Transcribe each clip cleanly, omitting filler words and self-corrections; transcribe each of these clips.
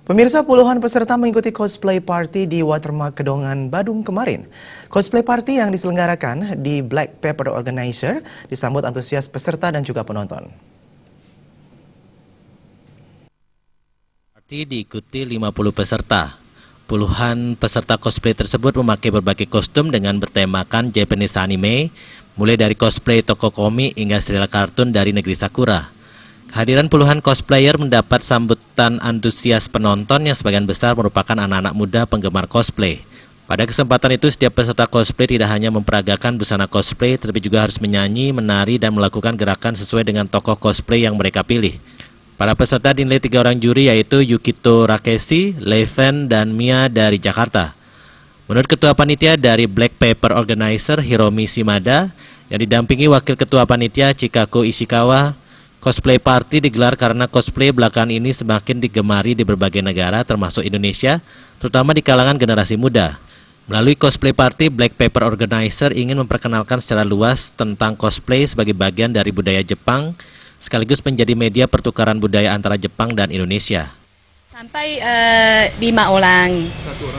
Pemirsa, puluhan peserta mengikuti cosplay party di Watermark Kedongan, Badung kemarin. Cosplay party yang diselenggarakan di Black Pepper Organizer disambut antusias peserta dan juga penonton. Party diikuti 50 peserta. Puluhan peserta cosplay tersebut memakai berbagai kostum dengan bertemakan Japanese anime, mulai dari cosplay tokoh komik hingga serial kartun dari negeri Sakura. Kehadiran puluhan cosplayer mendapat sambutan antusias penonton yang sebagian besar merupakan anak-anak muda penggemar cosplay. Pada kesempatan itu, setiap peserta cosplay tidak hanya memperagakan busana cosplay, tetapi juga harus menyanyi, menari, dan melakukan gerakan sesuai dengan tokoh cosplay yang mereka pilih. Para peserta dinilai 3 orang juri, yaitu Yukito Rakeshi, Leven, dan Mia dari Jakarta. Menurut Ketua Panitia dari Black Pepper Organizer, Hiromi Shimada, yang didampingi Wakil Ketua Panitia Chikako Ishikawa, cosplay party digelar karena cosplay belakangan ini semakin digemari di berbagai negara termasuk Indonesia, terutama di kalangan generasi muda. Melalui cosplay party, Black Pepper Organizer ingin memperkenalkan secara luas tentang cosplay sebagai bagian dari budaya Jepang, sekaligus menjadi media pertukaran budaya antara Jepang dan Indonesia. Sampai 5 orang,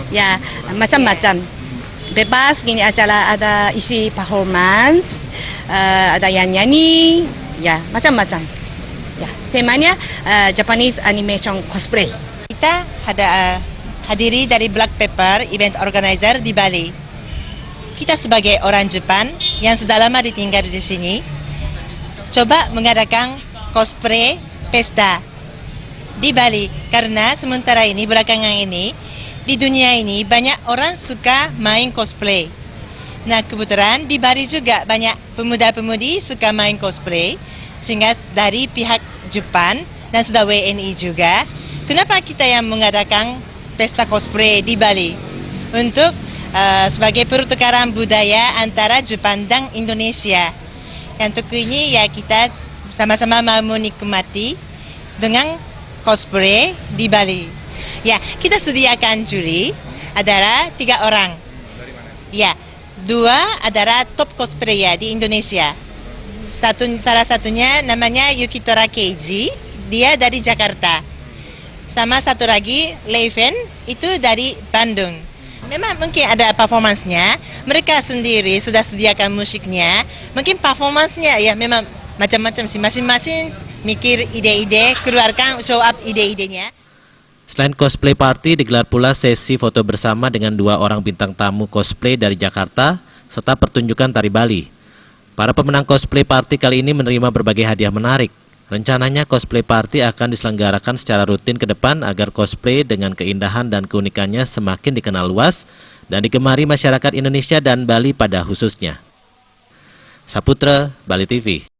ya macam-macam. Bebas gini acara, ada isi performance, ada yang nyanyi, ya macam-macam. Ya, temanya Japanese animation cosplay. Kita ada hadiri dari Black Pepper Event Organizer di Bali. Kita sebagai orang Jepang yang sudah lama ditinggal di sini, coba mengadakan cosplay pesta di Bali karena sementara ini belakangan ini di dunia ini banyak orang suka main cosplay. Nah, kebetulan di Bali juga banyak pemuda-pemudi suka main cosplay, sehingga dari pihak Jepang dan sudah WNI juga, kenapa kita yang mengadakan pesta cosplay di Bali untuk sebagai pertukaran budaya antara Jepang dan Indonesia. Yang tentunya ya kita sama-sama mau menikmati dengan cosplay di Bali. Ya, kita sediakan juri adalah 3 orang. Ya, 2 adalah top cosplayer di Indonesia. Salah satunya namanya Yukito Rakeshi, dia dari Jakarta. Sama satu lagi, Leven, itu dari Bandung. Memang mungkin ada performance-nya, mereka sendiri sudah sediakan musiknya, mungkin performance-nya ya memang macam-macam sih, masing-masing mikir ide-ide, keluarkan show up ide-idenya. Selain cosplay party, digelar pula sesi foto bersama dengan 2 orang bintang tamu cosplay dari Jakarta, serta pertunjukan tari Bali. Para pemenang cosplay party kali ini menerima berbagai hadiah menarik. Rencananya cosplay party akan diselenggarakan secara rutin ke depan agar cosplay dengan keindahan dan keunikannya semakin dikenal luas dan digemari masyarakat Indonesia dan Bali pada khususnya. Saputra, Bali TV.